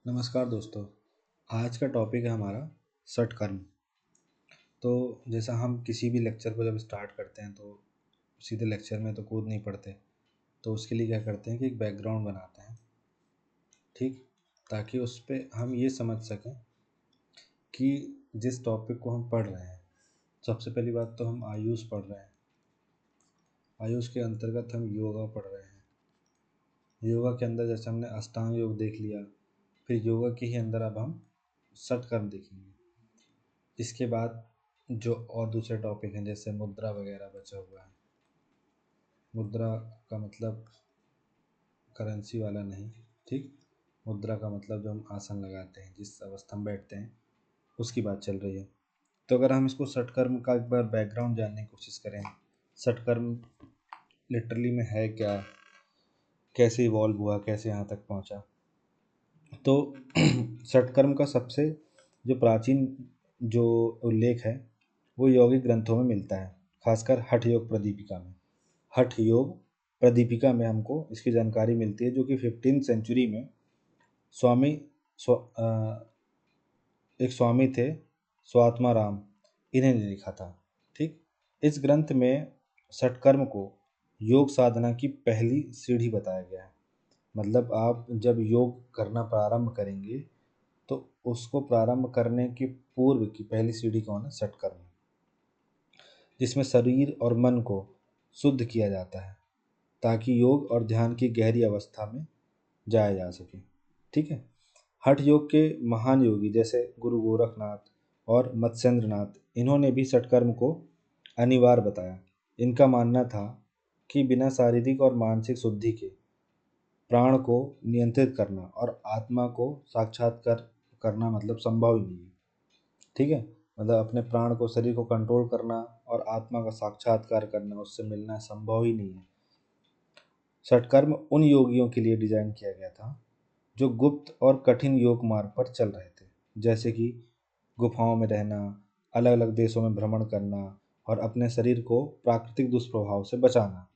नमस्कार दोस्तों। आज का टॉपिक है हमारा सटकर्म। तो जैसा हम किसी भी लेक्चर को जब स्टार्ट करते हैं तो सीधे लेक्चर में तो कूद नहीं पड़ते। तो उसके लिए क्या करते हैं कि एक बैकग्राउंड बनाते हैं, ठीक, ताकि उस पर हम ये समझ सकें कि जिस टॉपिक को हम पढ़ रहे हैं, सबसे पहली बात तो हम आयुष पढ़ रहे हैं। आयुष के अंतर्गत हम योगा पढ़ रहे हैं। योगा के अंदर जैसे हमने अष्टांग योग देख लिया, फिर योगा के ही अंदर अब हम सटकर्म देखेंगे। इसके बाद जो और दूसरे टॉपिक हैं जैसे मुद्रा वगैरह बचा हुआ है। मुद्रा का मतलब करेंसी वाला नहीं, ठीक। मुद्रा का मतलब जो हम आसन लगाते हैं, जिस अवस्था में बैठते हैं, उसकी बात चल रही है। तो अगर हम इसको सटकर्म का एक बार बैकग्राउंड जानने की कोशिश करें, सटकर्म लिटरली में है क्या, कैसे इवॉल्व हुआ, कैसे यहाँ तक पहुँचा, तो सटकर्म का सबसे जो प्राचीन जो उल्लेख है वो यौगिक ग्रंथों में मिलता है, खासकर हठ योग प्रदीपिका में। हठ योग प्रदीपिका में हमको इसकी जानकारी मिलती है, जो कि 15th सेंचुरी में स्वामी स्व, एक स्वामी थे, स्वात्मा राम, इन्हें ने लिखा था, ठीक। इस ग्रंथ में सटकर्म को योग साधना की पहली सीढ़ी बताया गया है। मतलब आप जब योग करना प्रारंभ करेंगे तो उसको प्रारंभ करने के पूर्व की पहली सीढ़ी कौन है? सटकर्म, जिसमें शरीर और मन को शुद्ध किया जाता है ताकि योग और ध्यान की गहरी अवस्था में जाया जा सके, ठीक है। हठ योग के महान योगी जैसे गुरु गोरखनाथ और मत्स्येंद्रनाथ, इन्होंने भी सटकर्म को अनिवार्य बताया। इनका मानना था कि बिना शारीरिक और मानसिक शुद्धि के प्राण को नियंत्रित करना और आत्मा को साक्षात्कार करना मतलब संभव ही नहीं है, ठीक है। मतलब अपने प्राण को, शरीर को कंट्रोल करना और आत्मा का साक्षात्कार करना, उससे मिलना संभव ही नहीं है। सटकर्म उन योगियों के लिए डिजाइन किया गया था जो गुप्त और कठिन योग मार्ग पर चल रहे थे, जैसे कि गुफाओं में रहना, अलग अलग देशों में भ्रमण करना और अपने शरीर को प्राकृतिक दुष्प्रभाव से बचाना।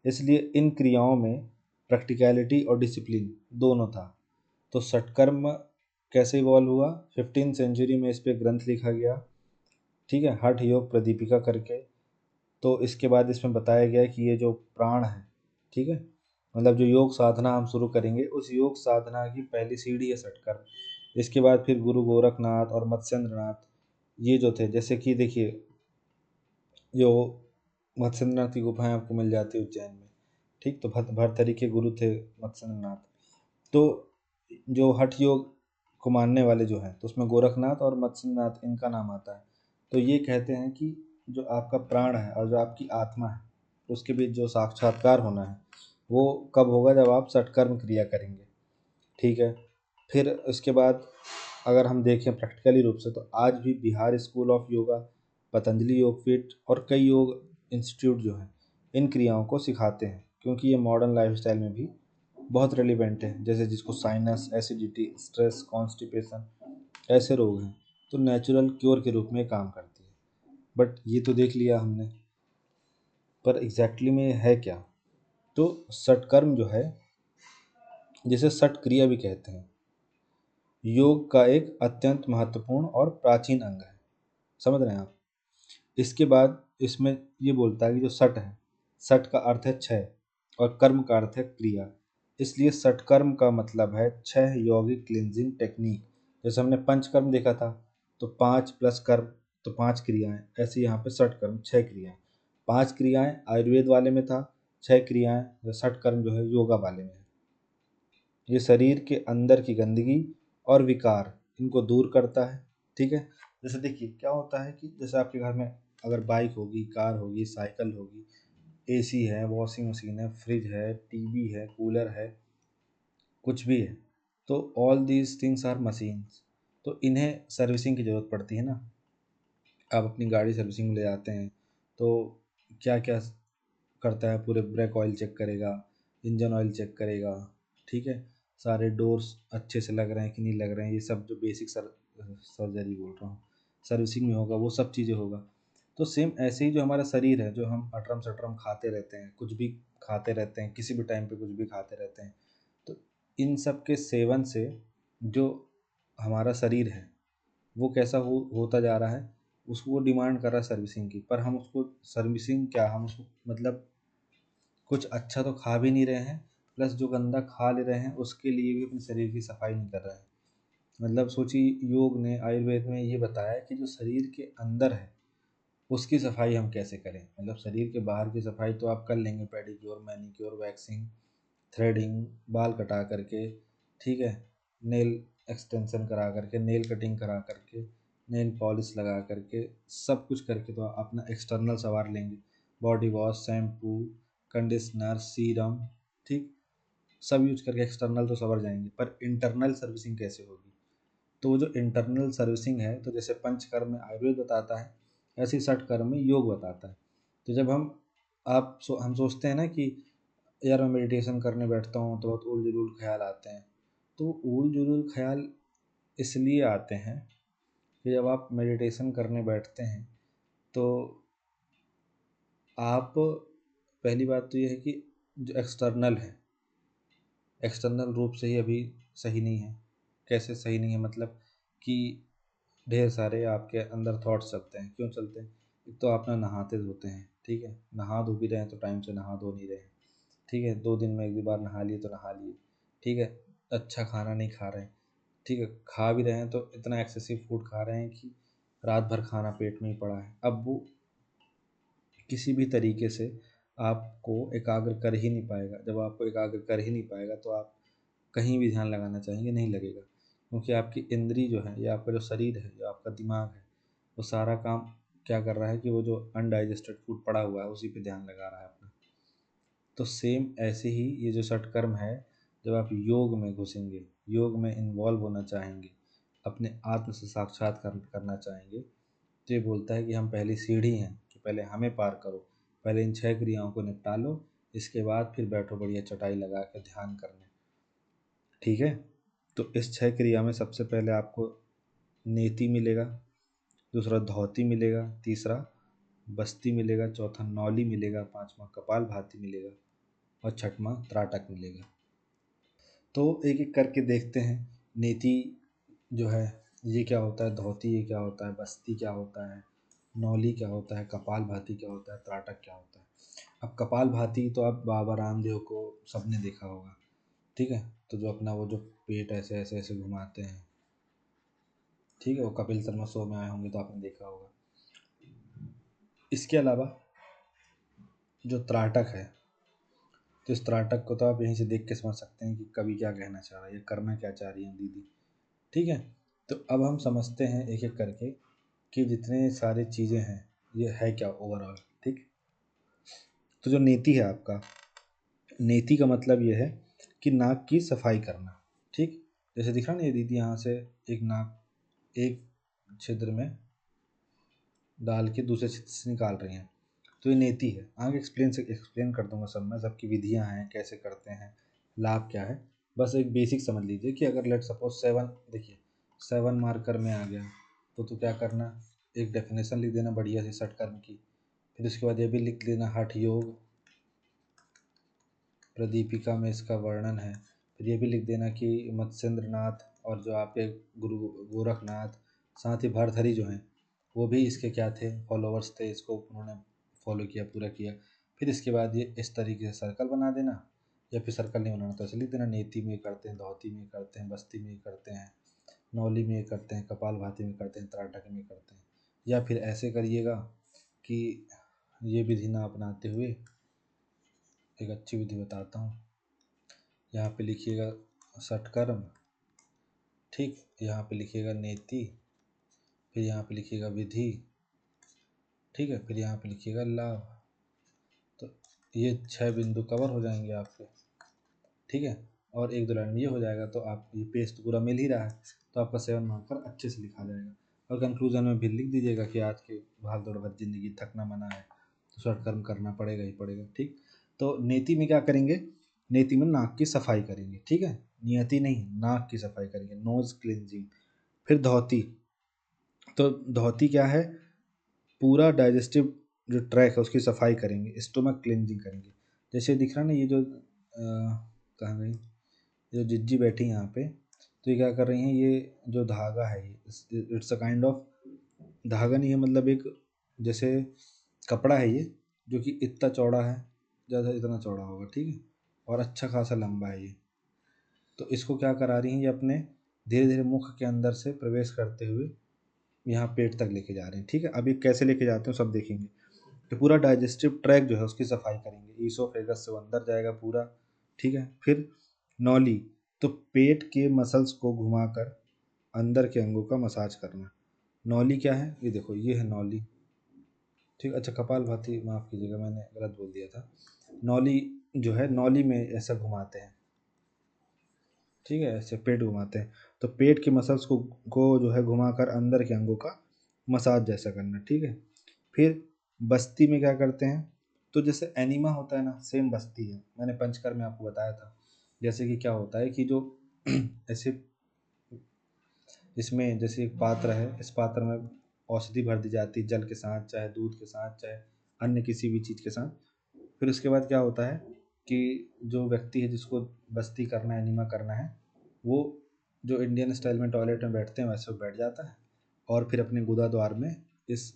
इसलिए इन क्रियाओं में प्रैक्टिकलिटी और डिसिप्लिन दोनों था। तो सटकर्म कैसे इवॉल्व हुआ? 15th सेंचुरी में इस पे ग्रंथ लिखा गया, ठीक है, हठ योग प्रदीपिका करके। तो इसके बाद इसमें बताया गया कि ये जो प्राण है, ठीक है, मतलब जो योग साधना हम शुरू करेंगे, उस योग साधना की पहली सीढ़ी है सटकर्म। इसके बाद फिर गुरु गोरखनाथ और मत्स्येंद्रनाथ, ये जो थे, जैसे कि देखिए, जो मत्स्येंद्रनाथ की गुफाएं आपको मिल जाती है उज्जैन में, ठीक। तो भर्तृहरि के गुरु थे मत्स्येंद्रनाथ। तो जो हठ योग को मानने वाले जो हैं, तो उसमें गोरखनाथ और मत्स्येंद्रनाथ इनका नाम आता है। तो ये कहते हैं कि जो आपका प्राण है और जो आपकी आत्मा है, उसके बीच जो साक्षात्कार होना है वो कब होगा? जब आप सटकर्म क्रिया करेंगे, ठीक है। फिर उसके बाद अगर हम देखें प्रैक्टिकली रूप से, तो आज भी बिहार स्कूल ऑफ योगा, पतंजलि योगपीठ और कई योग इंस्टीट्यूट जो हैं, इन क्रियाओं को सिखाते हैं, क्योंकि ये मॉडर्न लाइफस्टाइल में भी बहुत रेलिवेंट है। जैसे जिसको साइनस, एसिडिटी, स्ट्रेस, कॉन्स्टिपेशन, ऐसे रोग हैं, तो नेचुरल क्योर के रूप में काम करती है। बट ये तो देख लिया हमने, पर एग्जैक्टली में है क्या? तो सटकर्म जो है, जिसे सट क्रिया भी कहते हैं, योग का एक अत्यंत महत्वपूर्ण और प्राचीन अंग है। समझ रहे हैं आप? इसके बाद इसमें ये बोलता है कि जो सट है, सट का अर्थ है छह और कर्म का अर्थ है क्रिया। इसलिए सटकर्म का मतलब है छह यौगिक क्लिनजिंग टेक्निक। जैसे हमने पंचकर्म देखा था, तो 5 प्लस कर्म, तो 5 क्रियाएं। ऐसे यहाँ पे सटकर्म 6 क्रियाएं। 5 क्रियाएं आयुर्वेद वाले में था, 6 क्रियाएं सटकर्म जो है योगा वाले में है। ये शरीर के अंदर की गंदगी और विकार, इनको दूर करता है, ठीक है। जैसे देखिए क्या होता है कि जैसे आपके घर में अगर बाइक होगी, कार होगी, साइकिल होगी, एसी है, वॉशिंग मशीन है, फ्रिज है, टीवी है, कूलर है, कुछ भी है, तो all these things are machines. तो इन्हें सर्विसिंग की ज़रूरत पड़ती है ना। आप अपनी गाड़ी सर्विसिंग में ले जाते हैं तो क्या क्या करता है? पूरे ब्रेक ऑयल चेक करेगा, इंजन ऑयल चेक करेगा, ठीक है, सारे डोर्स अच्छे से लग रहे हैं कि नहीं लग रहे हैं, ये सब जो बेसिक सर्जरी बोल रहा हूँ, सर्विसिंग में होगा, वो सब चीज़ें होगा। तो सेम ऐसे ही जो हमारा शरीर है, जो हम अटरम सटरम खाते रहते हैं, कुछ भी खाते रहते हैं, किसी भी टाइम पे कुछ भी खाते रहते हैं, तो इन सब के सेवन से जो हमारा शरीर है वो कैसा होता जा रहा है, उसको वो डिमांड कर रहा है सर्विसिंग की, पर हम उसको सर्विसिंग क्या, हम उसको मतलब कुछ अच्छा तो खा भी नहीं रहे हैं, प्लस जो गंदा खा ले रहे हैं उसके लिए भी अपने शरीर की सफाई नहीं कर रहे हैं। मतलब सोचिए, योग ने, आयुर्वेद में ये बताया है कि जो शरीर के अंदर है उसकी सफाई हम कैसे करें। मतलब शरीर के बाहर की सफाई तो आप कर लेंगे, पेडिक्योर, मैनिक्योर, वैक्सिंग, थ्रेडिंग, बाल कटा करके, ठीक है, नेल एक्सटेंशन करा करके, नेल कटिंग करा करके, नेल पॉलिश लगा करके, सब कुछ करके तो आप अपना एक्सटर्नल संवार लेंगे। Body wash, shampoo, conditioner, serum, ठीक, सब यूज करके एक्सटर्नल तो संवर जाएंगे, पर इंटरनल सर्विसिंग कैसे होगी। तो वो जो इंटरनल सर्विसिंग है, तो जैसे पंचकर्म में आयुर्वेद बताता है, ऐसे ही षटकर्म में योग बताता है। तो जब हम सोचते हैं ना कि यार मैं मेडिटेशन करने बैठता हूँ तो बहुत उल जुलूल ख्याल आते हैं। तो उल जुलूल ख्याल इसलिए आते हैं कि जब आप मेडिटेशन करने बैठते हैं तो आप, पहली बात तो ये है कि जो एक्सटर्नल है, एक्सटर्नल रूप से ही अभी सही नहीं है। कैसे सही नहीं है, मतलब कि ढेर सारे आपके अंदर थॉट्स चलते हैं। क्यों चलते हैं? एक तो आप ना नहाते धोते हैं, ठीक है, नहा धो भी रहे हैं तो टाइम से नहा धो नहीं रहे हैं, ठीक है, 2 दिन में 1 बार नहा लिए तो नहा लिए, ठीक है, अच्छा खाना नहीं खा रहे हैं, ठीक है, खा भी रहे हैं तो इतना एक्सेसिव फूड खा रहे हैं कि रात भर खाना पेट में ही पड़ा है। अब वो किसी भी तरीके से आपको एकाग्र कर ही नहीं पाएगा। जब आपको एकाग्र कर ही नहीं पाएगा तो आप कहीं भी ध्यान लगाना चाहेंगे, नहीं लगेगा, क्योंकि आपकी इंद्री जो है, या आपका जो शरीर है, जो आपका दिमाग है, वो सारा काम क्या कर रहा है कि वो जो अनडाइजेस्टेड फूड पड़ा हुआ है उसी पे ध्यान लगा रहा है अपना। तो सेम ऐसे ही ये जो षटकर्म है, जब आप योग में घुसेंगे, योग में इन्वॉल्व होना चाहेंगे, अपने आत्म से साक्षात्कार करना चाहेंगे, तो ये बोलता है कि हम पहली सीढ़ी हैं कि पहले हमें पार करो, पहले इन 6 क्रियाओं को निपटा लो, इसके बाद फिर बैठो बढ़िया चटाई लगा के ध्यान करने, ठीक है। तो इस 6 क्रिया में सबसे पहले आपको नेति मिलेगा, दूसरा धौती मिलेगा, तीसरा बस्ती मिलेगा, चौथा नौली मिलेगा, पांचवा कपाल भाती मिलेगा और छठवां त्राटक मिलेगा। तो एक एक करके देखते हैं। नेति जो है ये क्या होता है, धोती ये क्या होता है, बस्ती क्या होता है, नौली क्या होता है, कपाल भाती क्या होता है, त्राटक क्या होता है। अब कपाल भाती तो आप बाबा रामदेव को सबने देखा होगा, ठीक है, तो जो अपना वो जो पेट ऐसे ऐसे ऐसे घुमाते हैं, ठीक है, वो कपिल शर्मा शो में आए होंगे तो आपने देखा होगा। इसके अलावा जो त्राटक है, तो इस त्राटक को तो आप यहीं से देख के समझ सकते हैं कि कवि क्या कहना चाह रहा है या करना क्या चाह रही है दीदी, ठीक है। तो अब हम समझते हैं एक एक करके कि जितने सारी चीज़ें हैं ये है क्या ओवरऑल, ठीक। तो जो नीति है आपका, नीति का मतलब ये है कि नाक की सफाई करना, ठीक। जैसे दिख रहा ना, ये दीदी यहाँ से एक नाक एक छिद्र में डाल के दूसरे छिद्र से निकाल रही हैं, तो ये नीति है। आगे एक्सप्लेन कर दूंगा सब, में सबकी विधियाँ हैं, कैसे करते हैं, लाभ क्या है। बस एक बेसिक समझ लीजिए कि अगर लेट सपोज 7, देखिए 7 मार्कर में आ गया तो क्या करना, एक डेफिनेशन लिख देना बढ़िया सी षटकर्म की, फिर उसके बाद ये भी लिख लेना हठ योग प्रदीपिका में इसका वर्णन है। फिर ये भी लिख देना कि मत्स्येंद्र नाथ और जो आपके गुरु गोरखनाथ, साथ ही भरथरी जो हैं, वो भी इसके क्या थे, फॉलोवर्स थे, इसको उन्होंने फॉलो किया, पूरा किया। फिर इसके बाद ये इस तरीके से सर्कल बना देना, या फिर सर्कल नहीं बनाना तो ऐसे लिख देना, नेति में करते हैं, धौती में करते हैं, बस्ती में करते हैं, नौली में करते हैं, कपाल भाती में करते हैं, त्राटक में करते हैं। या फिर ऐसे करिएगा कि ये विधि ना अपनाते हुए एक अच्छी विधि बताता हूँ। यहाँ पे लिखिएगा षटकर्म, ठीक, यहाँ पे लिखिएगा नेति, फिर यहाँ पे लिखिएगा विधि, ठीक है, फिर यहाँ पे लिखिएगा लाभ। तो ये 6 बिंदु कवर हो जाएंगे आपके, ठीक है। और एक दो लाइन में ये हो जाएगा तो आप ये पेज तो पूरा मिल ही रहा है, तो आपका 7 मार्कर अच्छे से लिखा जाएगा। और कंक्लूजन में भी लिख दीजिएगा कि आज के भाग दौड़ भरी जिंदगी थकना मना है तो षटकर्म करना पड़ेगा ही पड़ेगा, ठीक। तो नेति में क्या करेंगे, नेति में नाक की सफाई करेंगे, ठीक है, नियति नहीं, नाक की सफाई करेंगे, नोज क्लिनजिंग। फिर धौती, तो धौती क्या है, पूरा डाइजेस्टिव जो ट्रैक है उसकी सफाई करेंगे, स्टोमक क्लिनजिंग करेंगे। जैसे दिख रहा ना, ये जो कहाँ गई, ये जो जिज्जी बैठी यहाँ पे, तो ये क्या कर रही हैं, ये जो धागा है ये इट्स अ काइंड ऑफ, धागा नहीं है मतलब एक जैसे कपड़ा है ये, जो कि इतना चौड़ा है, ज़्यादा इतना चौड़ा होगा, ठीक है, और अच्छा खासा लंबा है ये। तो इसको क्या करा रही हैं, ये अपने धीरे धीरे मुख के अंदर से प्रवेश करते हुए यहाँ पेट तक लेके जा रहे हैं, ठीक है। अभी कैसे लेके जाते हैं सब देखेंगे। तो पूरा डाइजेस्टिव ट्रैक जो है उसकी सफाई करेंगे, ईसोफेगस से वो अंदर जाएगा पूरा, ठीक है। फिर नौली, तो पेट के मसल्स को घुमाकर अंदर के अंगों का मसाज करना। नौली क्या है, ये देखो ये है नौली, ठीक। अच्छा कपालभाति माफ़ कीजिएगा, मैंने गलत बोल दिया था। नौली जो है, नौली में ऐसा घुमाते हैं, ठीक है, ऐसे पेट घुमाते हैं। तो पेट के मसल्स को जो है घुमाकर अंदर के अंगों का मसाज जैसा करना, ठीक है। फिर बस्ती में क्या करते हैं, तो जैसे एनिमा होता है ना, सेम बस्ती है, मैंने पंचकर्म में आपको बताया था। जैसे कि क्या होता है कि जो ऐसे इसमें जैसे एक पात्र है, इस पात्र में औषधि भर दी जाती है, जल के साथ चाहे दूध के साथ चाहे अन्य किसी भी चीज़ के साथ। फिर उसके बाद क्या होता है कि जो व्यक्ति है जिसको बस्ती करना है, एनीमा करना है, वो जो इंडियन स्टाइल में टॉयलेट में बैठते हैं वैसे वो बैठ जाता है, और फिर अपने गुदा द्वार में इस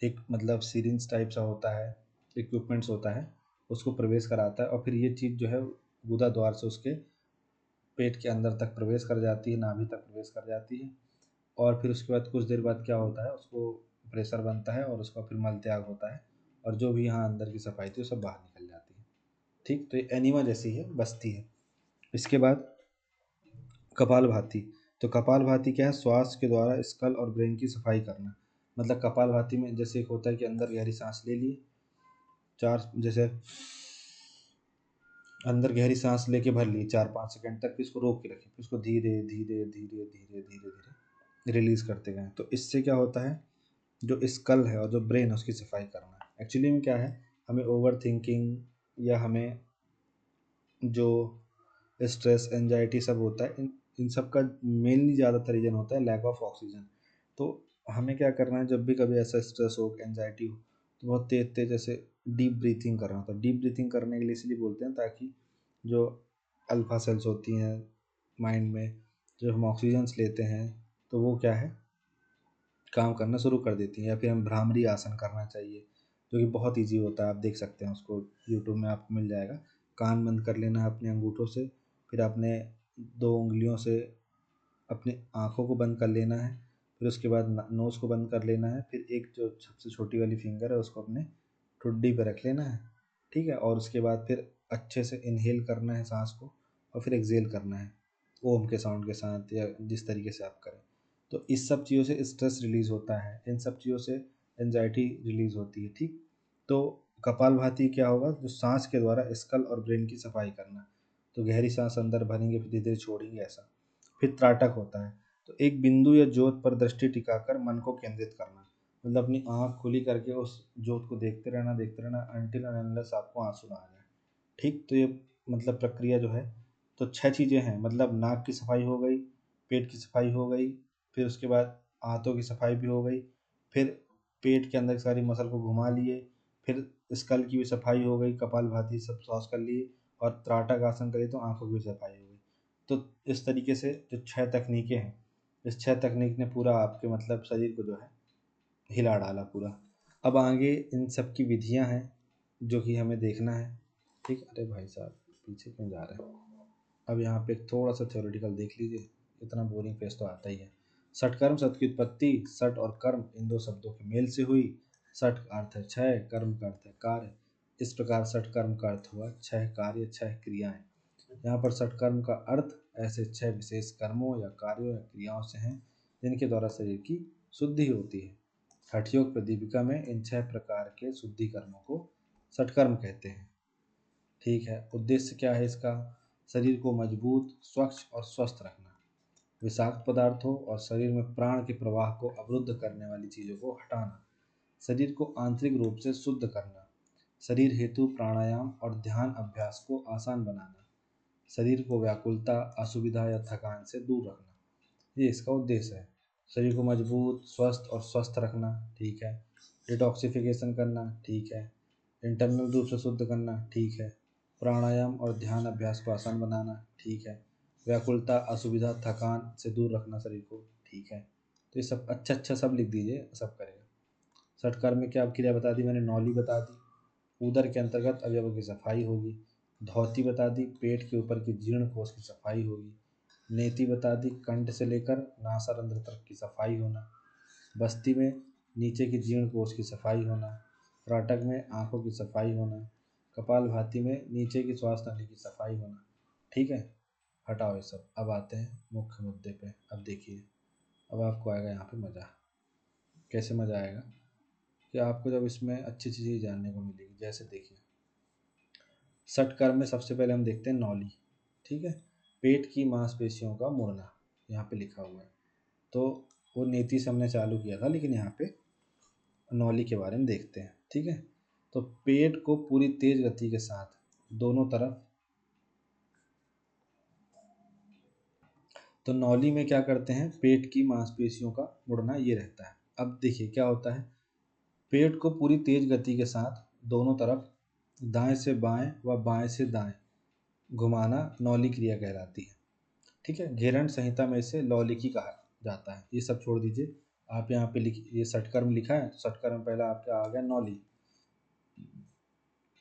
एक मतलब सीरिंज टाइप सा होता है, इक्विपमेंट्स होता है, उसको प्रवेश कराता है, और फिर ये चीज़ जो है गुदा द्वार से उसके पेट के अंदर तक प्रवेश कर जाती है, नाभि तक प्रवेश कर जाती है। और फिर उसके बाद कुछ देर बाद क्या होता है, उसको प्रेशर बनता है और उसका फिर मल त्याग होता है, और जो भी यहाँ अंदर की सफाई थी वो सब बाहर निकल जाती है, ठीक। तो ये एनीमा जैसी है, बस्ती है। इसके बाद कपालभाति, तो कपालभाति क्या है, श्वास के द्वारा स्कल और ब्रेन की सफाई करना। मतलब कपालभाति में जैसे एक होता है कि अंदर गहरी सांस ले ली, चार जैसे अंदर गहरी सांस लेके भर ली 4-5 सेकंड तक, फिर इसको रोक के रखें, फिर इसको धीरे धीरे धीरे धीरे धीरे धीरे रिलीज करते गए। तो इससे क्या होता है, जो स्कल है और जो ब्रेन है उसकी सफाई करना है। एक्चुअली में क्या है, हमें ओवर थिंकिंग या हमें जो स्ट्रेस एंजाइटी सब होता है, इन सब का मेनली ज़्यादातर रीजन होता है लैक ऑफ ऑक्सीजन। तो हमें क्या करना है, जब भी कभी ऐसा स्ट्रेस हो, एंजाइटी हो, तो बहुत तेज तेज जैसे डीप ब्रीथिंग करना। तो डीप ब्रीथिंग करने के लिए इसलिए बोलते हैं ताकि जो अल्फा सेल्स होती हैं माइंड में, जब हम ऑक्सीजन्स लेते हैं तो वो क्या है, काम करना शुरू कर देती हैं। या फिर हम भ्रामरी आसन करना चाहिए, जो कि बहुत ईजी होता है, आप देख सकते हैं उसको, यूट्यूब में आपको मिल जाएगा। कान बंद कर लेना है अपने अंगूठों से, फिर अपने 2 उंगलियों से अपनी आँखों को बंद कर लेना है, फिर उसके बाद नोज़ को बंद कर लेना है, फिर एक जो सबसे छोटी वाली फिंगर है उसको अपने ठुड्डी पे रख लेना है, ठीक है। और उसके बाद फिर अच्छे से इनहेल करना है सांस को, और फिर एक्सहेल करना है ओम के साउंड के साथ, या जिस तरीके से आप करें। तो इस सब चीज़ों से स्ट्रेस रिलीज़ होता है, इन सब चीज़ों से एंजाइटी रिलीज़ होती है, ठीक। तो कपालभाति क्या होगा, जो सांस के द्वारा स्कल और ब्रेन की सफाई करना। तो गहरी सांस अंदर भरेंगे, फिर धीरे धीरे छोड़ेंगे ऐसा। फिर त्राटक होता है, तो एक बिंदु या ज्योत पर दृष्टि टिकाकर मन को केंद्रित करना। मतलब अपनी आँख खुली करके उस ज्योत को देखते रहना अनटिल एंड अनलेस आपको आंसू ना आ जाए, ठीक। तो ये मतलब प्रक्रिया जो है, तो 6 चीज़ें हैं, मतलब नाक की सफाई हो गई, पेट की सफाई हो गई, फिर उसके बाद हाथों की सफाई भी हो गई, फिर पेट के अंदर की सारी मसल को घुमा लिए, फिर स्कल की भी सफाई हो गई, कपालभाति सब सॉस कर लिए, और त्राटक आसन करिए तो आंखों की भी सफाई हो गई। तो इस तरीके से जो 6 तकनीकें हैं, इस 6 तकनीक ने पूरा आपके मतलब शरीर को जो है हिला डाला पूरा। अब आगे इन सब की विधियां हैं जो कि हमें देखना है, ठीक। अरे भाई साहब पीछे क्यों जा रहे हैं। अब यहाँ पे थोड़ा सा थ्योरेटिकल देख लीजिए, इतना बोरिंग फेस तो आता ही है। सटकर्म शब्द की उत्पत्ति सट और कर्म इन दो शब्दों के मेल से हुई। सट का अर्थ है 6, कर्म का अर्थ है कार्य। इस प्रकार सटकर्म का अर्थ हुआ 6 कार्य 6 क्रियाएं। यहाँ पर सटकर्म का अर्थ ऐसे 6 विशेष कर्मों या कार्यों या क्रियाओं से हैं जिनके द्वारा शरीर की शुद्धि होती है। हठयोग प्रदीपिका में इन 6 प्रकार के शुद्धि कर्मों को सटकर्म कहते हैं, ठीक है। उद्देश्य क्या है इसका, शरीर को मजबूत, स्वच्छ और स्वस्थ रखना, विषाक्त पदार्थों और शरीर में प्राण के प्रवाह को अवरुद्ध करने वाली चीज़ों को हटाना, शरीर को आंतरिक रूप से शुद्ध करना, शरीर हेतु प्राणायाम और ध्यान अभ्यास को आसान बनाना, शरीर को व्याकुलता, असुविधा या थकान से दूर रखना, ये इसका उद्देश्य है। शरीर को मजबूत, स्वस्थ रखना, ठीक है। डिटॉक्सिफिकेशन करना, ठीक है। इंटरनल रूप से शुद्ध करना, ठीक है। प्राणायाम और ध्यान अभ्यास को आसान बनाना, ठीक है। व्याकुलता, असुविधा, थकान से दूर रखना शरीर को, ठीक है। तो ये सब अच्छा अच्छा सब लिख दीजिए, सब करेगा। षटकर्म में क्या क्रिया बता दी मैंने, नौली बता दी, उदर के अंतर्गत अवयवों की सफाई होगी, धौती बता दी, पेट के ऊपर की जीर्ण कोश की सफाई होगी, नेति बता दी, कंठ से लेकर नासारंध्र तक की सफाई होना, बस्ती में नीचे की जीर्ण कोश की सफाई होना, त्राटक में आंखों की सफाई होना, कपालभाति में नीचे की श्वास नली की सफाई होना, ठीक है। हटाओ ये सब, अब आते हैं मुख्य मुद्दे पे। अब देखिए, अब आपको आएगा यहाँ पे मज़ा। कैसे मज़ा आएगा कि आपको जब इसमें अच्छी अच्छी चीज़ जानने को मिलेगी। जैसे देखिए, षटकर्म में सबसे पहले हम देखते हैं नौली, ठीक है। पेट की मांसपेशियों का मुड़ना यहाँ पे लिखा हुआ है। तो वो नीति से हमने चालू किया था, लेकिन यहाँ पे नौली के बारे में देखते हैं, ठीक है। तो पेट को पूरी तेज गति के साथ दोनों तरफ, तो नौली में क्या करते हैं, पेट की मांसपेशियों का मुड़ना ये रहता है। अब देखिए क्या होता है, पेट को पूरी तेज गति के साथ दोनों तरफ दाएं से बाएं व बाएं से दाएं घुमाना नौली क्रिया कहलाती है, ठीक है। घेरण संहिता में इसे लौलिकी कहा जाता है। ये सब छोड़ दीजिए, आप यहाँ पे लिख, ये षटकर्म लिखा है, षटकर्म पहला आपका आ गया नौली।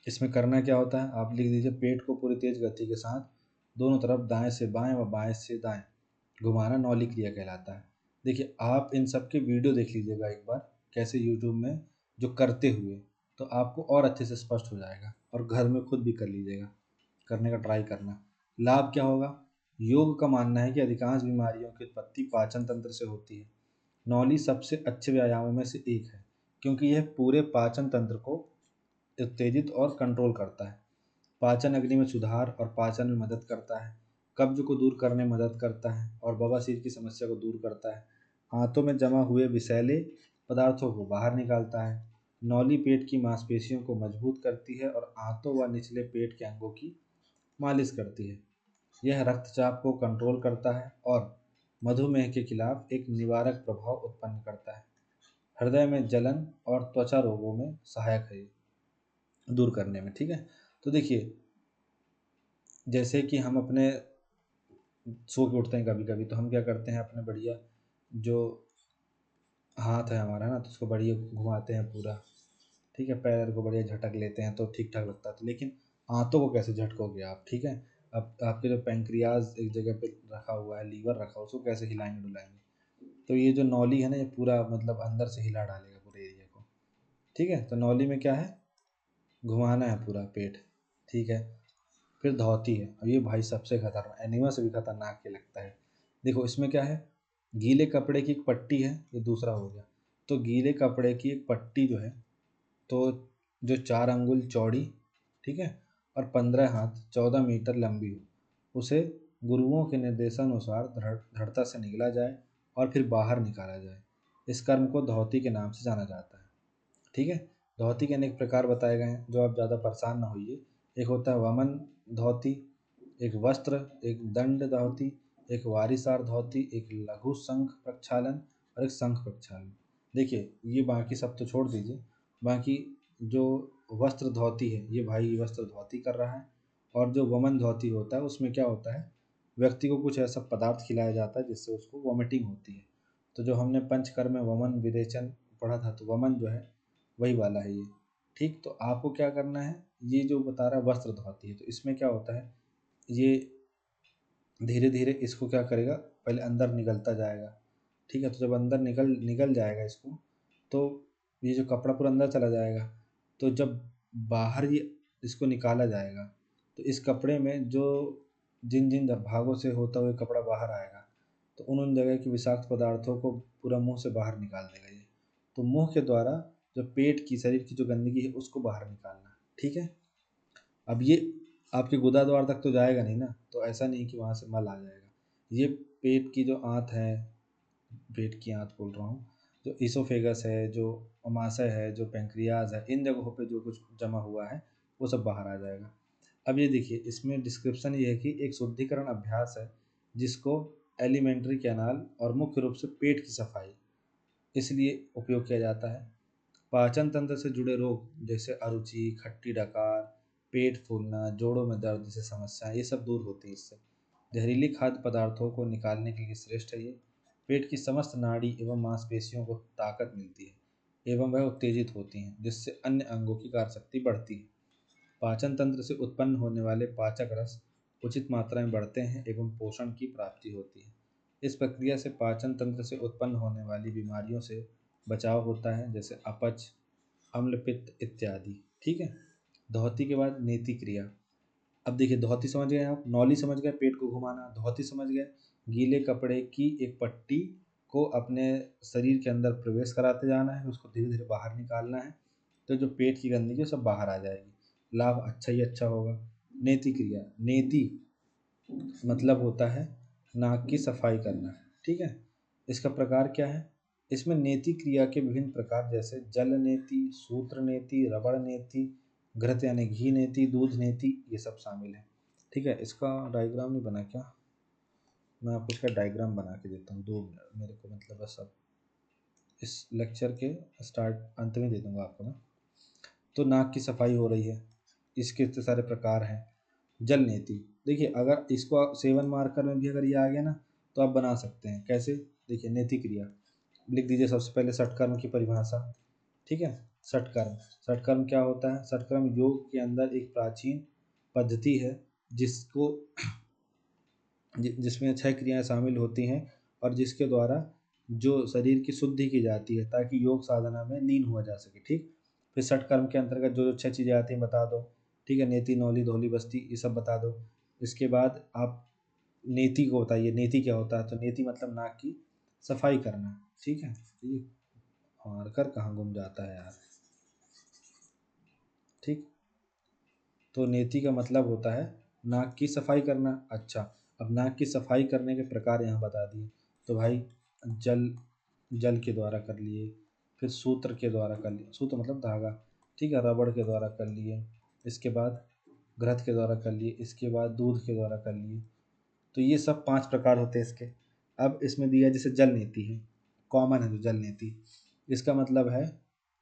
इसमें करना क्या होता है, आप लिख दीजिए, पेट को पूरी तेज गति के साथ दोनों तरफ दाएं से बाएं व बाएं से दाएं घुमाना नौली क्रिया कहलाता है। देखिए आप इन सब के वीडियो देख लीजिएगा एक बार, कैसे यूट्यूब में जो करते हुए, तो आपको और अच्छे से स्पष्ट हो जाएगा, और घर में खुद भी कर लीजिएगा, करने का ट्राई करना। लाभ क्या होगा, योग का मानना है कि अधिकांश बीमारियों की उत्पत्ति पाचन तंत्र से होती है। नौली सबसे अच्छे व्यायामों में से एक है, क्योंकि यह पूरे पाचन तंत्र को उत्तेजित और कंट्रोल करता है। पाचन अग्नि में सुधार और पाचन में मदद करता है, कब्ज को दूर करने में मदद करता है, और बवासीर की समस्या को दूर करता है। आंतों में जमा हुए विषैले पदार्थों को बाहर निकालता है। नौली पेट की मांसपेशियों को मजबूत करती है और आंतों व निचले पेट के अंगों की मालिश करती है। यह रक्तचाप को कंट्रोल करता है और मधुमेह के खिलाफ एक निवारक प्रभाव उत्पन्न करता है। हृदय में जलन और त्वचा रोगों में सहायक है दूर करने में, ठीक है। तो देखिए, जैसे कि हम अपने सो के उठते हैं कभी कभी, तो हम क्या करते हैं, अपने बढ़िया जो हाथ है हमारा ना, तो उसको बढ़िया घुमाते हैं पूरा, ठीक है। पैर को बढ़िया झटक लेते हैं तो ठीक ठाक लगता है। तो लेकिन आंतों को कैसे झटकोगे आप, ठीक है। अब आपके जो पेंक्रियाज एक जगह पे रखा हुआ है, लीवर रखा हुआ, उसको कैसे हिलाएंगे डुलाएंगे। तो ये जो नौली है ना, ये पूरा मतलब अंदर से हिला डालेगा पूरे एरिया को, ठीक है। तो नौली में क्या है, घुमाना है पूरा पेट, ठीक है। फिर धौती है, अब ये भाई सबसे खतरनाक, एनिमा से भी खतरनाक ये लगता है। देखो इसमें क्या है, गीले कपड़े की एक पट्टी है, ये दूसरा हो गया। तो गीले कपड़े की एक पट्टी जो है, तो जो 4 अंगुल चौड़ी, ठीक है, और 15 हाथ 14 मीटर लंबी हो, उसे गुरुओं के निर्देशानुसार दृढ़ता से निगला जाए और फिर बाहर निकाला जाए। इस कर्म को धौती के नाम से जाना जाता है, ठीक है। धोती के अनेक प्रकार बताए गए हैं, जो आप ज़्यादा परेशान ना होइए। एक होता है वमन धोती, एक वस्त्र, एक दंड धोती, एक वारिसार धोती, एक लघु शंख प्रक्षालन और एक शंख प्रक्षालन। देखिए ये बाकी सब तो छोड़ दीजिए, बाकी जो वस्त्र धोती है, ये भाई वस्त्र धोती कर रहा है। और जो वमन धोती होता है, उसमें क्या होता है, व्यक्ति को कुछ ऐसा पदार्थ खिलाया जाता है जिससे उसको वॉमिटिंग होती है। तो जो हमने पंचकर्म में वमन विरेचन पढ़ा था, तो वमन जो है वही वाला है ये, ठीक। तो आपको क्या करना है, ये जो बता रहा है वस्त्र धोती है, तो इसमें क्या होता है, ये धीरे धीरे इसको क्या करेगा, पहले अंदर निकलता जाएगा, ठीक है। तो जब अंदर निकल निकल जाएगा इसको, तो ये जो कपड़ा पूरा अंदर चला जाएगा। तो जब बाहर ये इसको निकाला जाएगा, तो इस कपड़े में जो जिन जिन भागों से होता हुआ कपड़ा बाहर आएगा, तो उन उन जगह की विषाक्त पदार्थों को पूरा मुंह से बाहर निकाल देगा ये। तो मुंह के द्वारा जो पेट की, शरीर की जो गंदगी है, उसको बाहर निकालना, ठीक है। अब ये आपके गुदा द्वार तक तो जाएगा नहीं ना, तो ऐसा नहीं कि वहाँ से मल आ जाएगा। ये पेट की जो आंत है, पेट की आंत बोल रहा हूँ, जो इसोफेगस है, जो अमाशय है, जो पेंक्रियाज है, इन जगहों पे जो कुछ जमा हुआ है, वो सब बाहर आ जाएगा। अब ये देखिए, इसमें डिस्क्रिप्शन ये है कि एक शुद्धिकरण अभ्यास है, जिसको एलिमेंट्री कैनाल और मुख्य रूप से पेट की सफाई इसलिए उपयोग किया जाता है। पाचन तंत्र से जुड़े रोग जैसे अरुचि, खट्टी डकार, पेट फूलना, जोड़ों में दर्द जैसे समस्याएं, ये सब दूर होती है इससे। जहरीली खाद्य पदार्थों को निकालने के लिए श्रेष्ठ है ये। पेट की समस्त नाड़ी एवं मांसपेशियों को ताकत मिलती है एवं वह उत्तेजित होती हैं, जिससे अन्य अंगों की कार्यशक्ति बढ़ती है। पाचन तंत्र से उत्पन्न होने वाले पाचक रस उचित मात्रा में बढ़ते हैं एवं पोषण की प्राप्ति होती है। इस प्रक्रिया से पाचन तंत्र से उत्पन्न होने वाली बीमारियों से बचाव होता है, जैसे अपच, अम्ल पित्त इत्यादि। ठीक है। धौती के बाद नेति क्रिया। अब देखिए, धौती समझ गए आप, नौली समझ गए, पेट को घुमाना। धौती समझ गए, गीले कपड़े की एक पट्टी को अपने शरीर के अंदर प्रवेश कराते जाना है, उसको धीरे धीरे बाहर निकालना है, तो जो पेट की गंदगी है सब बाहर आ जाएगी, लाभ अच्छा ही अच्छा होगा। नेति क्रिया, नेति मतलब होता है नाक की सफाई करना। ठीक है। इसका प्रकार क्या है? इसमें नेति क्रिया के विभिन्न प्रकार जैसे जल नेति, सूत्र नेति, रबड़ नेति, घृत यानी घी नेति, दूध नेति, ये सब शामिल है। ठीक है। इसका डायग्राम नहीं बना क्या? मैं आपको इसका डायग्राम बना के देता हूँ, 2 मिनट मेरे को, मतलब बस अब इस लेक्चर के स्टार्ट अंत में दे दूंगा आपको मैं। तो नाक की सफाई हो रही है, इसके इतने सारे प्रकार हैं। जल नेति, देखिए अगर इसको आप सेवन मार्कर में भी अगर ये आ गया ना, तो आप बना सकते हैं। कैसे? देखिए, नेति क्रिया लिख दीजिए सबसे पहले षटकर्म की परिभाषा। ठीक है। षटकर्म, षटकर्म क्या होता है? षटकर्म योग के अंदर एक प्राचीन पद्धति है जिसको जिसमें 6 क्रियाएं शामिल होती हैं और जिसके द्वारा जो शरीर की शुद्धि की जाती है ताकि योग साधना में लीन हुआ जा सके। ठीक। फिर षटकर्म के अंतर्गत जो जो 6 चीज़ें आती हैं बता दो। ठीक है। नेति, नौली, धौली, बस्ती, ये सब बता दो। इसके बाद आप नेति को बताइए, नेति क्या होता है? तो नेति मतलब नाक की सफाई करना। ठीक है। ये मार्कर कहाँ गुम जाता है यार। ठीक। तो नेति का मतलब होता है नाक की सफाई करना। अच्छा, अब नाक की सफाई करने के प्रकार यहाँ बता दिए। तो भाई, जल जल के द्वारा कर लिए, फिर सूत्र के द्वारा कर लिए, सूत्र मतलब धागा। ठीक है। रबड़ के द्वारा कर लिए, इसके बाद घृत के द्वारा कर लिए, इसके बाद दूध के द्वारा कर लिए। तो ये सब 5 प्रकार होते हैं इसके। अब इसमें दिया जैसे जल नीति है, कॉमन है जो जल नीति, इसका मतलब है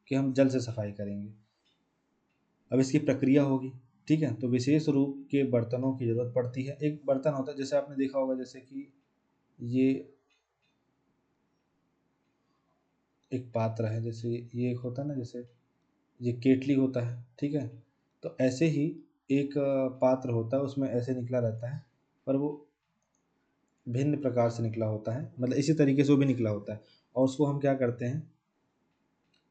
कि हम जल से सफाई करेंगे। अब इसकी प्रक्रिया होगी। ठीक है। तो विशेष रूप के बर्तनों की ज़रूरत पड़ती है। एक बर्तन होता है, जैसे आपने देखा होगा, जैसे कि ये एक पात्र है, जैसे ये एक होता है ना, जैसे ये केटली होता है। ठीक है। तो ऐसे ही एक पात्र होता है, उसमें ऐसे निकला रहता है, पर वो भिन्न प्रकार से निकला होता है, मतलब इसी तरीके से वो भी निकला होता है। और उसको हम क्या करते हैं,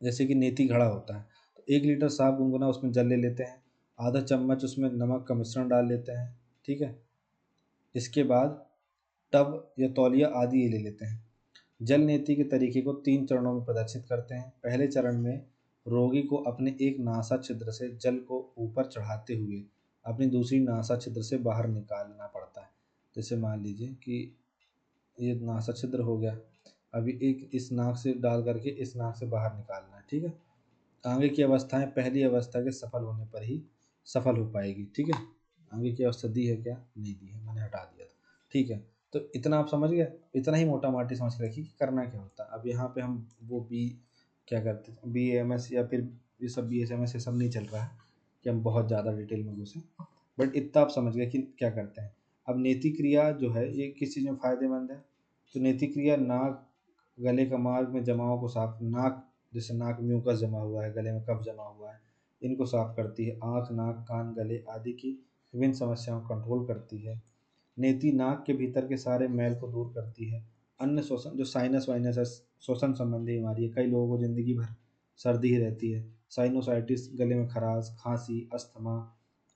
जैसे कि नेति घड़ा होता है, तो 1 लीटर साफ गुनगुना उसमें जल ले लेते हैं, आधा चम्मच उसमें नमक का मिश्रण डाल लेते हैं। ठीक है। इसके बाद टब या तौलिया आदि ये ले लेते हैं। जल नेति के तरीके को 3 चरणों में प्रदर्शित करते हैं। पहले चरण में रोगी को अपने एक नासा छिद्र से जल को ऊपर चढ़ाते हुए अपनी दूसरी नासा छिद्र से बाहर निकालना पड़ता है। जैसे मान लीजिए कि ये नासा छिद्र हो गया, अभी एक इस नाक से डाल करके इस नाक से बाहर निकालना है। ठीक है। आगे की अवस्थाएं पहली अवस्था के सफल होने पर ही सफल हो पाएगी। ठीक है। आगे की अवस्था दी है क्या? नहीं दी है, मैंने हटा दिया था। ठीक है। तो इतना आप समझ गए, इतना ही मोटा माटी समझ के रखिए कि करना क्या होता है। अब यहाँ पे हम वो बी क्या करते हैं, बी एम एस या फिर ये सब बी एस एम एस, ये सब नहीं चल रहा है कि हम बहुत ज़्यादा डिटेल में घुसें, बट इतना आप समझ गए कि क्या करते हैं। अब नेति क्रिया जो है ये किस चीज़ में फ़ायदेमंद है? तो नेति क्रिया नाक, गले का मार्ग में जमाव को साफ, नाक जैसे नाक में म्यूकस जमा हुआ है, गले में कफ जमा हुआ है, इनको साफ करती है। आँख, नाक, कान, गले आदि की विभिन्न समस्याओं को कंट्रोल करती है। नेति नाक के भीतर के सारे मैल को दूर करती है। अन्य श्वसन जो साइनस वाइनस है, श्वसन संबंधी बीमारी है, कई लोगों को ज़िंदगी भर सर्दी ही रहती है। साइनोसाइटिस, गले में खराश, खांसी, अस्थमा,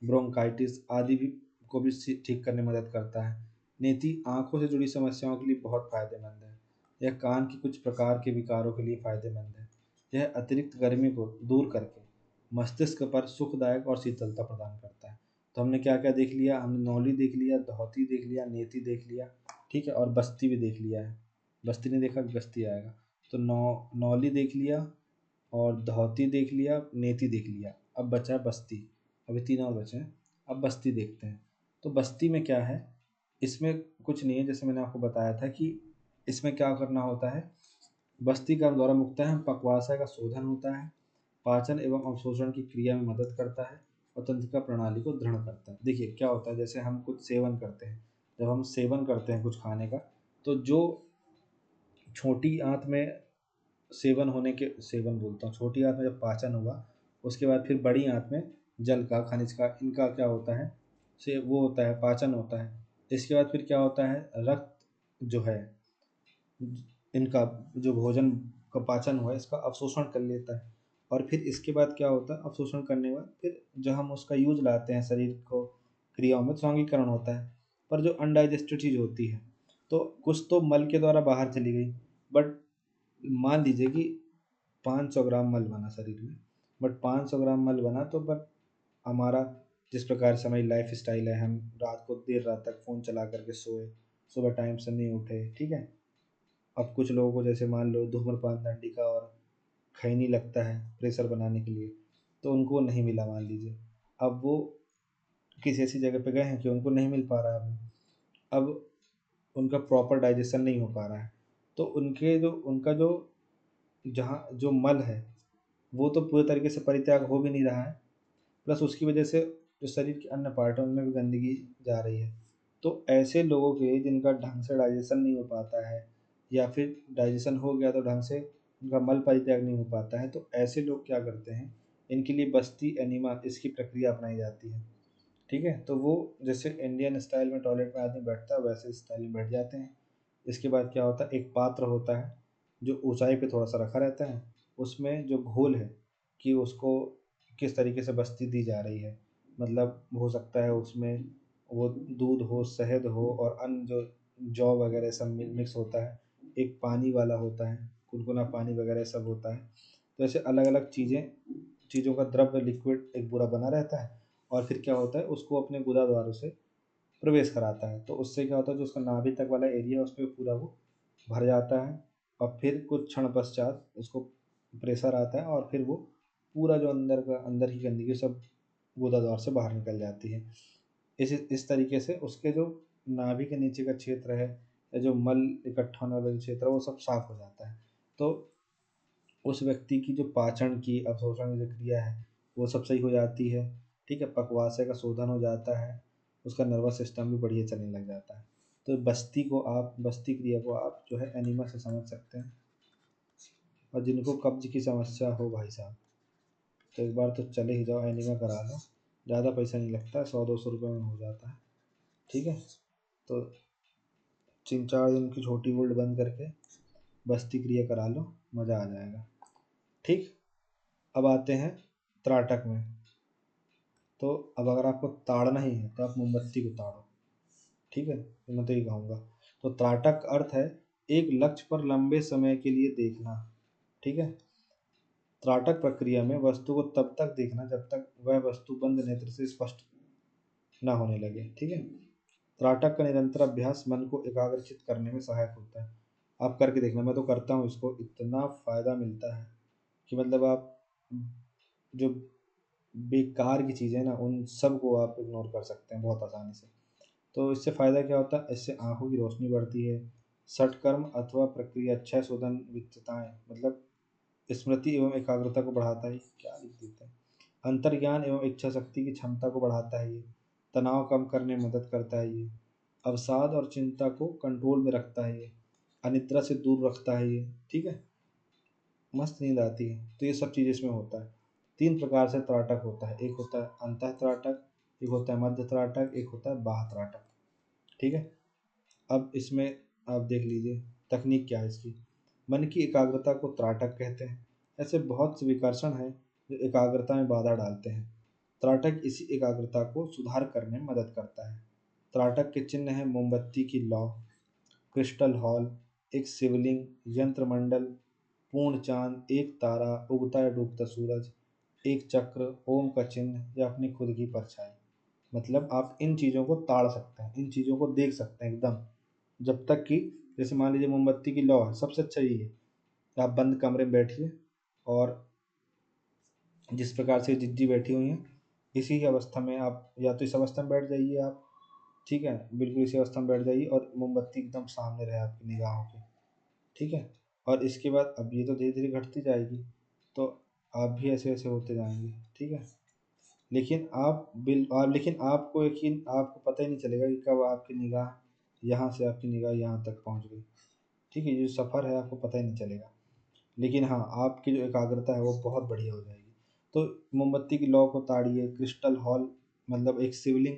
ब्रोंकाइटिस आदि भी को भी ठीक करने में मदद करता है। नेति आँखों से जुड़ी समस्याओं के लिए बहुत फायदेमंद है। यह कान की कुछ प्रकार के विकारों के लिए फायदेमंद है। यह अतिरिक्त गर्मी को दूर करके मस्तिष्क पर सुखदायक और शीतलता प्रदान करता है। तो हमने क्या क्या देख लिया? हमने नौली देख लिया, धौती देख लिया, नेति देख लिया। ठीक है। और बस्ती भी देख लिया है। बस्ती नहीं देखा, बस्ती आएगा। तो नौली देख लिया और धौती देख लिया, नेति देख लिया। अब बचा है बस्ती। अभी 3 और बचे हैं। अब बस्ती देखते हैं। तो बस्ती में क्या है? इसमें कुछ नहीं है, जैसे मैंने आपको बताया था कि इसमें क्या करना होता है। बस्ती का द्वारा मुक्ताहय पक्वाशय का शोधन होता है, पाचन एवं अवशोषण की क्रिया में मदद करता है और तंत्रिका प्रणाली को दृढ़ करता है। देखिए क्या होता है, जैसे हम कुछ सेवन करते हैं जब हम सेवन करते हैं कुछ खाने का, तो जो छोटी आंत में सेवन होने के सेवन बोलता हूँ, छोटी आंत में जब पाचन हुआ, उसके बाद फिर बड़ी आंत में जल का, खनिज का, इनका क्या होता है, से वो होता है, पाचन होता है। इसके बाद फिर क्या होता है, रक्त जो है, इनका जो भोजन का पाचन हुआ है, इसका अवशोषण कर लेता है। और फिर इसके बाद क्या होता है, अवशोषण करने के बाद फिर जब हम उसका यूज लाते हैं शरीर को क्रियाओं में, तो स्वांगीकरण होता है। पर जो अनडाइजेस्टेड चीज़ होती है, तो कुछ तो मल के द्वारा बाहर चली गई, बट मान लीजिए कि 500 ग्राम मल बना शरीर में, बट 500 ग्राम मल बना तो, बट हमारा जिस प्रकार से हमारी लाइफ स्टाइल है, हम रात को देर रात तक फ़ोन चला करके सोए, सुबह टाइम से नहीं उठे, ठीक है। अब कुछ लोगों को जैसे मान लो धूम्रपान दंडी का और खैनी लगता है प्रेशर बनाने के लिए, तो उनको नहीं मिला मान लीजिए। अब वो किसी ऐसी जगह पे गए हैं कि उनको नहीं मिल पा रहा है, अब उनका प्रॉपर डाइजेशन नहीं हो पा रहा है, तो उनके जो उनका जो जहाँ जो मल है, वो तो पूरे तरीके से परित्याग हो भी नहीं रहा है, प्लस उसकी वजह से जो शरीर के अन्य पार्टों में भी गंदगी जा रही है। तो ऐसे लोगों के जिनका ढंग से डाइजेशन नहीं हो पाता है, या फिर डाइजेशन हो गया तो ढंग से उनका मल परित्याग नहीं हो पाता है, तो ऐसे लोग क्या करते हैं, इनके लिए बस्ती एनिमा इसकी प्रक्रिया अपनाई जाती है। ठीक है, तो वो जैसे इंडियन स्टाइल में टॉयलेट में आदमी बैठता है, वैसे स्टाइल में बैठ जाते हैं। इसके बाद क्या होता है, एक पात्र होता है जो ऊंचाई पे थोड़ा सा रखा रहता है, उसमें जो घोल है कि उसको किस तरीके से बस्ती दी जा रही है, मतलब हो सकता है उसमें वो दूध हो, शहद हो, और अन्य जो जौ वगैरह सब मिक्स होता है, एक पानी वाला होता है, गुनगुना पानी वगैरह सब होता है। तो ऐसे अलग अलग चीज़ों का द्रव्य लिक्विड एक पूरा बना रहता है, और फिर क्या होता है, उसको अपने गुदा द्वारों से प्रवेश कराता है। तो उससे क्या होता है, जो उसका नाभि तक वाला एरिया है उस पर पूरा वो भर जाता है, और फिर कुछ क्षण पश्चात उसको प्रेशर आता है, और फिर वो पूरा जो अंदर की गंदगी सब गुदा द्वार से बाहर निकल जाती है। इस तरीके से उसके जो नाभि के नीचे का क्षेत्र है, या जो मल इकट्ठा होने वाला जो क्षेत्र है, वो सब साफ हो जाता है। तो उस व्यक्ति की जो पाचन की, अवशोषण की जो क्रिया है, वो सब सही हो जाती है। ठीक है, पकवाशय का शोधन हो जाता है, उसका नर्वस सिस्टम भी बढ़िया चलने लग जाता है। तो बस्ती क्रिया को आप जो है एनीमा से समझ सकते हैं। और जिनको कब्ज की समस्या हो भाई साहब, तो एक बार तो चले ही जाओ, एनीमा करा लो। ज़्यादा पैसा नहीं लगता है, 100-200 रुपये में हो जाता है। ठीक है, तो 3-4 दिन की छोटी गोल्ड बंद करके बस्ती क्रिया करा लो, मज़ा आ जाएगा। ठीक, अब आते हैं त्राटक में। तो अब अगर आपको ताड़ना ही है तो आप मोमबत्ती को ताड़ो। ठीक है, तो मैं तो ये कहूँगा। तो त्राटक अर्थ है एक लक्ष्य पर लंबे समय के लिए देखना। ठीक है, त्राटक प्रक्रिया में वस्तु को तब तक देखना जब तक वह वस्तु बंद नेत्र से स्पष्ट ना होने लगे। ठीक है, त्राटक का निरंतर अभ्यास मन को एकाग्रचित करने में सहायक होता है। आप करके देखना, मैं तो करता हूँ इसको, इतना फ़ायदा मिलता है कि मतलब आप जो बेकार की चीज़ें ना, उन सब को आप इग्नोर कर सकते हैं बहुत आसानी से। तो इससे फ़ायदा क्या होता है, इससे आँखों की रोशनी बढ़ती है। षटकर्म अथवा प्रक्रिया क्षय शोधन विचित्रताएँ, मतलब स्मृति एवं एकाग्रता को बढ़ाता है। क्या लिख देते हैं, अंतर्ज्ञान एवं इच्छा शक्ति की क्षमता को बढ़ाता है ये। तनाव कम करने में मदद करता है ये। अवसाद और चिंता को कंट्रोल में रखता है ये। अनिद्रा से दूर रखता है ये। ठीक है, मस्त नींद आती है। तो ये सब चीज़ इसमें होता है। 3 प्रकार से त्राटक होता है, एक होता है अंतः त्राटक, एक होता है मध्य त्राटक, एक होता है बाह्य त्राटक। ठीक है, अब इसमें आप देख लीजिए तकनीक क्या है इसकी। मन की एकाग्रता को त्राटक कहते हैं। ऐसे बहुत से विकर्षण हैं जो एकाग्रता में बाधा डालते हैं। त्राटक इसी एकाग्रता को सुधार करने में मदद करता है। त्राटक के चिन्ह हैं मोमबत्ती की लौ, क्रिस्टल हॉल, एक शिवलिंग, यंत्रमंडल, पूर्ण चांद, एक तारा, उगता या डूबता सूरज, एक चक्र, ओम का चिन्ह, या अपनी खुद की परछाई। मतलब आप इन चीज़ों को ताड़ सकते हैं, इन चीज़ों को देख सकते हैं एकदम, जब तक कि जैसे मान लीजिए मोमबत्ती की लौ है, सबसे अच्छा यही है कि आप बंद कमरे में बैठिए, और जिस प्रकार से जिज्जी बैठी हुई हैं, इसी अवस्था में आप, या तो इस अवस्था में बैठ जाइए आप। ठीक है, बिल्कुल इसी अवस्था में बैठ जाइए, और मोमबत्ती एकदम सामने रहे आपकी निगाहों के। ठीक है, और इसके बाद अब ये तो धीरे धीरे घटती जाएगी, तो आप भी ऐसे ऐसे होते जाएंगे। ठीक है, लेकिन आपको यकीन, आपको पता ही नहीं चलेगा कि कब आपकी निगाह यहाँ से आपकी निगाह यहाँ तक पहुँच गई। ठीक है, ये जो सफ़र है आपको पता ही नहीं चलेगा। लेकिन हाँ, आपकी जो एकाग्रता है वो बहुत बढ़िया हो जाएगी। तो मोमबत्ती की लौ को ताड़िए, क्रिस्टल हॉल मतलब एक शिवलिंग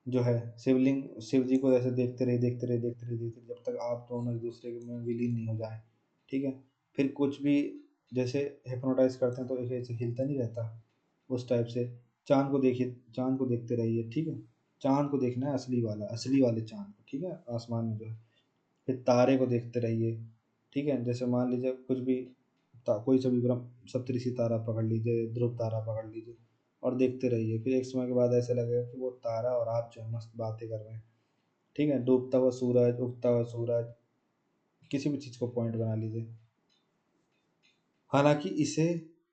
जो है, शिवलिंग शिव जी को ऐसे देखते रहिए, देखते रहिए, देखते रहिए, देखते रहिए, जब तक आप दोनों एक दूसरे में विलीन नहीं हो जाए। ठीक है, फिर कुछ भी जैसे हिप्नोटाइज करते हैं तो एक ऐसे हिलता नहीं रहता, उस टाइप से चाँद को देखिए, चाँद को देखते रहिए। ठीक है, चाँद को देखना है, असली वाला, असली वाले चाँद को। ठीक है, आसमान में जो है, फिर तारे को देखते रहिए। ठीक है, जैसे मान लीजिए कुछ भी कोई सा भी ब्रह्म सप्तऋषि तारा पकड़ लीजिए, ध्रुव तारा पकड़ लीजिए और देखते रहिए। फिर एक समय के बाद ऐसा लगेगा कि वो तारा और आप जो है मस्त बातें कर रहे हैं। ठीक है, डूबता हुआ सूरज, उगता हुआ सूरज, किसी भी चीज़ को पॉइंट बना लीजिए। हालांकि इसे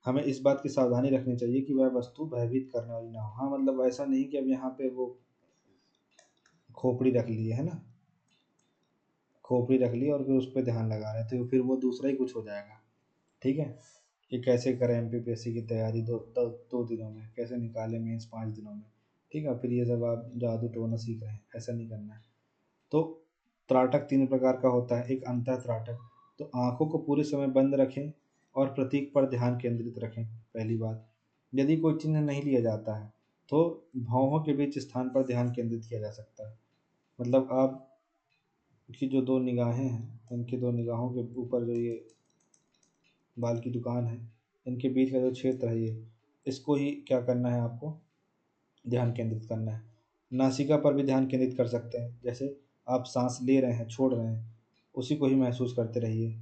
हमें इस बात की सावधानी रखनी चाहिए कि वह वस्तु भयभीत करने वाली ना हो। हाँ, मतलब ऐसा नहीं कि अब यहाँ पे वो खोपड़ी रख ली है ना, खोपड़ी रख ली और फिर उस पर ध्यान लगा रहे हैं, तो फिर वो दूसरा ही कुछ हो जाएगा। ठीक है, कि कैसे करें एमपीपीएससी की तैयारी 2 दिनों में, कैसे निकालें मेंस 5 दिनों में। ठीक है, फिर ये सब आप जादू टोना सीख रहे हैं, ऐसा नहीं करना है। तो त्राटक 3 प्रकार का होता है। एक अंतः त्राटक, तो आँखों को पूरे समय बंद रखें और प्रतीक पर ध्यान केंद्रित रखें। पहली बात, यदि कोई चिन्ह नहीं लिया जाता है तो भौहों के बीच स्थान पर ध्यान केंद्रित किया जा सकता है। मतलब आप की जो 2 निगाहें हैं, उनकी 2 निगाहों के ऊपर जो ये बाल की दुकान है, इनके बीच का जो क्षेत्र है ये, इसको ही क्या करना है आपको, ध्यान केंद्रित करना है। नासिका पर भी ध्यान केंद्रित कर सकते हैं, जैसे आप सांस ले रहे हैं, छोड़ रहे हैं, उसी को ही महसूस करते रहिए।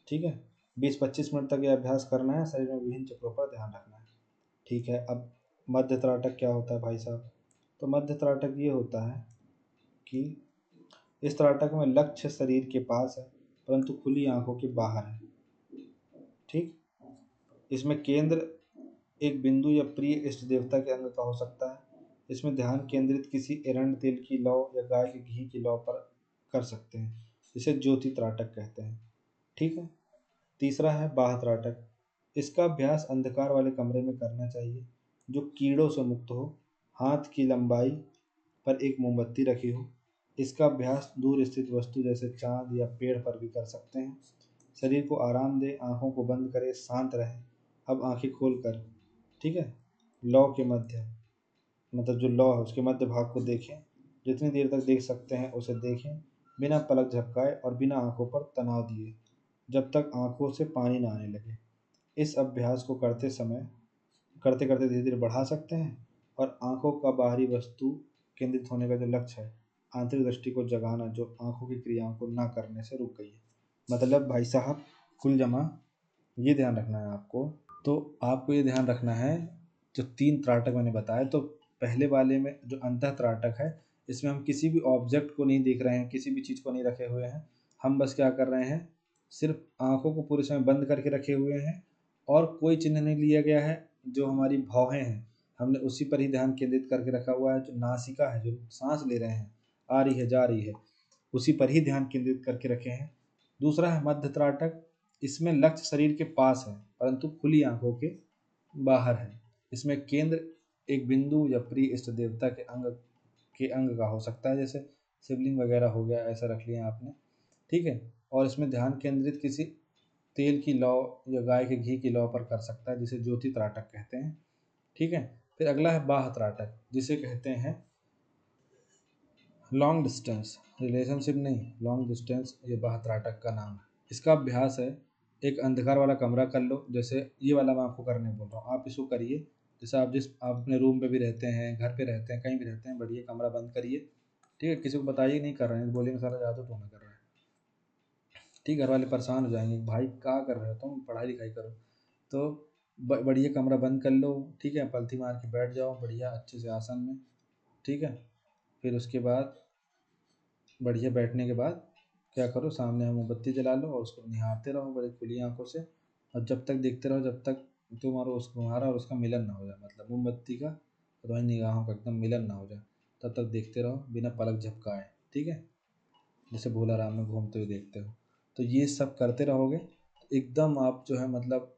ठीक है, 20-25 मिनट तक ये अभ्यास करना है, शरीर में विभिन्न चक्रों पर ध्यान रखना है। ठीक है, अब मध्य त्राटक क्या होता है भाई साहब? तो मध्य त्राटक ये होता है कि इस त्राटक में लक्ष्य शरीर के पास है परंतु खुली आंखों के बाहर है। ठीक, इसमें केंद्र एक बिंदु या प्रिय इष्ट देवता के अंग का हो सकता है। इसमें ध्यान केंद्रित किसी एरंड तेल की लौ या गाय के घी की लौ पर कर सकते हैं, इसे ज्योति त्राटक कहते हैं। ठीक है, तीसरा है बाह त्राटक। इसका अभ्यास अंधकार वाले कमरे में करना चाहिए, जो कीड़ों से मुक्त हो। हाथ की लंबाई पर एक मोमबत्ती रखी हो। इसका अभ्यास दूर स्थित वस्तु जैसे चांद या पेड़ पर भी कर सकते हैं। शरीर को आराम दे, आंखों को बंद करें, शांत रहें। अब आंखें खोल कर, ठीक है, लौ के मध्य, मतलब जो लौ है उसके मध्य भाग को देखें। जितनी देर तक देख सकते हैं उसे देखें, बिना पलक झपकाए और बिना आंखों पर तनाव दिए, जब तक आंखों से पानी ना आने लगे। इस अभ्यास को करते करते धीरे धीरे बढ़ा सकते हैं। और आंखों का बाहरी वस्तु केंद्रित होने का जो लक्ष्य है, आंतरिक दृष्टि को जगाना, जो आंखों की क्रियाओं को ना करने से रुक गई है। मतलब भाई साहब, कुल जमा ये ध्यान रखना है आपको। तो आपको ये ध्यान रखना है, जो 3 त्राटक मैंने बताए, तो पहले वाले में जो अंतः त्राटक है, इसमें हम किसी भी ऑब्जेक्ट को नहीं देख रहे हैं, किसी भी चीज़ को नहीं रखे हुए हैं। हम बस क्या कर रहे हैं, सिर्फ आंखों को पूरे समय बंद करके रखे हुए हैं और कोई चिन्ह नहीं लिया गया है। जो हमारी भौहें हैं, हमने उसी पर ही ध्यान केंद्रित करके रखा हुआ है। जो नासिका है, जो सांस ले रहे हैं, आ रही है, जा रही है, उसी पर ही ध्यान केंद्रित करके रखे हैं। दूसरा है मध्य त्राटक। इसमें लक्ष्य शरीर के पास है परंतु खुली आंखों के बाहर है। इसमें केंद्र एक बिंदु या प्रिय इष्ट देवता के अंग का हो सकता है, जैसे शिवलिंग वगैरह हो गया, ऐसा रख लिया आपने। ठीक है, और इसमें ध्यान केंद्रित किसी तेल की लौ या गाय के घी की लौ पर कर सकता है, जिसे ज्योति त्राटक कहते हैं। ठीक है, फिर अगला है बाह त्राटक, जिसे कहते हैं लॉन्ग डिस्टेंस रिलेशनशिप, नहीं, लॉन्ग डिस्टेंस, ये बाह त्राटक का नाम है। इसका अभ्यास है, एक अंधकार वाला कमरा कर लो, जैसे ये वाला मैं आपको करने बोल रहा हूँ, आप इसको करिए। जैसे आप अपने रूम पे भी रहते हैं, घर पे रहते हैं, कहीं भी रहते हैं, बढ़िया कमरा बंद करिए। ठीक है, किसी को बताइए नहीं कर रहे हैं, बोलेंगे सारा जादू टोना कर रहा है। ठीक, घर वाले परेशान हो जाएंगे, भाई क्या कर रहे हो तुम, पढ़ाई लिखाई करो। तो बढ़िया कमरा बंद कर लो। ठीक है, पलथी मार के बैठ जाओ बढ़िया अच्छे से आसन में। ठीक है, फिर उसके बाद बढ़िया बैठने के बाद क्या करो, सामने मोमबत्ती जला लो और उसको निहारते रहो बड़े खुली आंखों से। और जब तक देखते रहो, जब तक तुम्हारा और उसका मिलन ना हो जाए, मतलब मोमबत्ती का और तुम्हारी निगाहों का एकदम मिलन ना हो जाए, तब तक देखते रहो बिना पलक झपकाए। ठीक है, जैसे भोला राम में घूमते हुए देखते हो। तो ये सब करते रहोगे तो एकदम आप जो है मतलब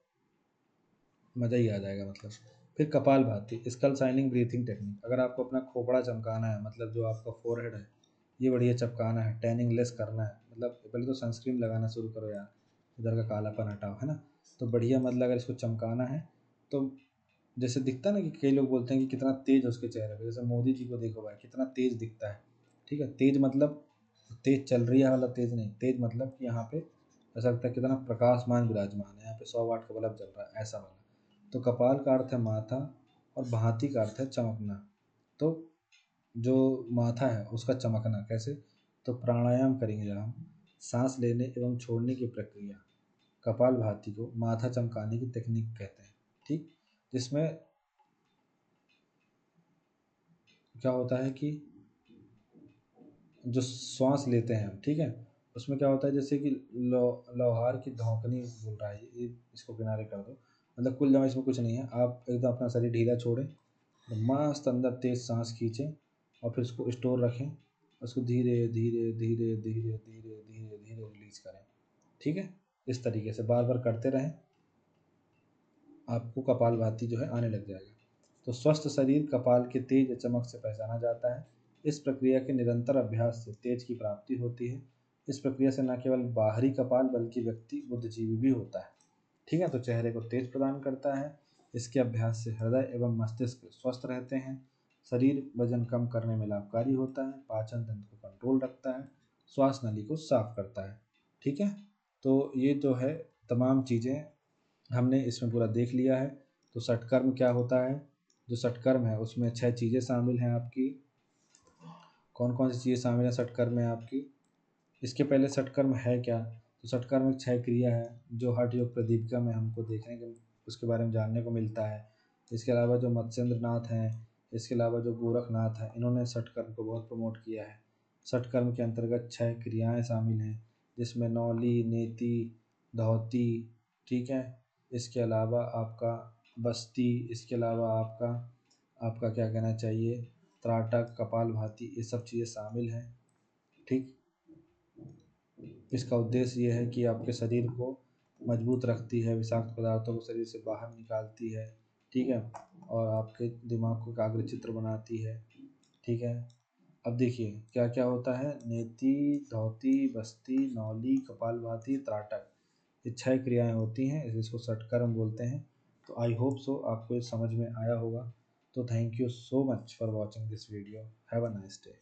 मज़ा ही आ जाएगा, मतलब फिर kapalbhati, skull shining breathing technique. अगर आपको अपना खोपड़ा चमकाना है, मतलब जो आपका फोरहेड है ये बढ़िया चमकाना है, टैनिंग लेस करना है, मतलब पहले तो सनस्क्रीन लगाना शुरू करो यार, इधर का कालापन हटाओ, है ना। तो बढ़िया मतलब अगर इसको चमकाना है तो जैसे दिखता है ना कि कई लोग बोलते हैं कि कितना तेज है उसके चेहरे पे, जैसे मोदी जी को देखो भाई कितना तेज दिखता है। ठीक है, तेज मतलब तेज चल रही है वाला तेज नहीं, तेज मतलब कि यहाँ पे ऐसा लगता है कितना प्रकाशमान विराजमान है, यहाँ पे 100 वाट का बल्ब जल रहा है ऐसा वाला। तो कपाल का अर्थ है माथा और भांति का अर्थ है चमकना। तो जो माथा है उसका चमकना कैसे, तो प्राणायाम करेंगे जब हम, सांस लेने एवं छोड़ने की प्रक्रिया, कपालभाति को माथा चमकाने की तकनीक कहते हैं। ठीक, जिसमें क्या होता है कि जो श्वास लेते हैं हम, ठीक है, उसमें क्या होता है जैसे कि लोहार की धौंकनी बोल रहा है ये, इसको किनारे कर दो, मतलब कुल जमा इसमें कुछ नहीं है, आप एकदम अपना शरीर ढीला छोड़ें, मस्त अंदर तेज सांस खींचें और फिर उसको स्टोर रखें, उसको धीरे धीरे धीरे धीरे धीरे धीरे धीरे रिलीज करें। ठीक है, इस तरीके से बार बार करते रहें, आपको कपालभाति जो है आने लग जाएगा। तो स्वस्थ शरीर कपाल के तेज चमक से पहचाना जाता है। इस प्रक्रिया के निरंतर अभ्यास से तेज की प्राप्ति होती है। इस प्रक्रिया से न केवल बाहरी कपाल बल्कि व्यक्ति बुद्धिजीवी भी होता है। ठीक है, तो चेहरे को तेज प्रदान करता है। इसके अभ्यास से हृदय एवं मस्तिष्क स्वस्थ रहते हैं। शरीर वजन कम करने में लाभकारी होता है, पाचन तंत्र को कंट्रोल रखता है, श्वास नली को साफ करता है। ठीक है, तो ये जो है तमाम चीज़ें हमने इसमें पूरा देख लिया है। तो षटकर्म क्या होता है, जो षटकर्म है उसमें 6 चीज़ें शामिल हैं आपकी। कौन कौन सी चीज़ें शामिल हैं षटकर्म में आपकी, इसके पहले षटकर्म है क्या, तो षटकर्म एक 6 क्रिया है जो हठ योग प्रदीपिका में हमको देखने के उसके बारे में जानने को मिलता है। इसके अलावा जो मत्स्येंद्र नाथ हैं, इसके अलावा जो गोरखनाथ हैं, इन्होंने षटकर्म को बहुत प्रमोट किया है। षटकर्म के अंतर्गत 6 क्रियाएँ शामिल हैं जिसमें नौली, नेति, धौती, ठीक है, इसके अलावा आपका बस्ती, इसके अलावा आपका आपका क्या कहना चाहिए त्राटक, कपालभाति, ये सब चीज़ें शामिल हैं। ठीक, इसका उद्देश्य ये है कि आपके शरीर को मजबूत रखती है, विषाक्त पदार्थों को शरीर से बाहर निकालती है। ठीक है, और आपके दिमाग को एकाग्रचित्त बनाती है। ठीक है, अब देखिए क्या क्या होता है, नेति, धौती, बस्ती, नौली, कपालभाति, त्राटक, ये 6 क्रियाएं होती हैं, इसको षटकर्म बोलते हैं। तो आई होप सो आपको ये समझ में आया होगा। तो thank you so much for watching this video, have a nice day.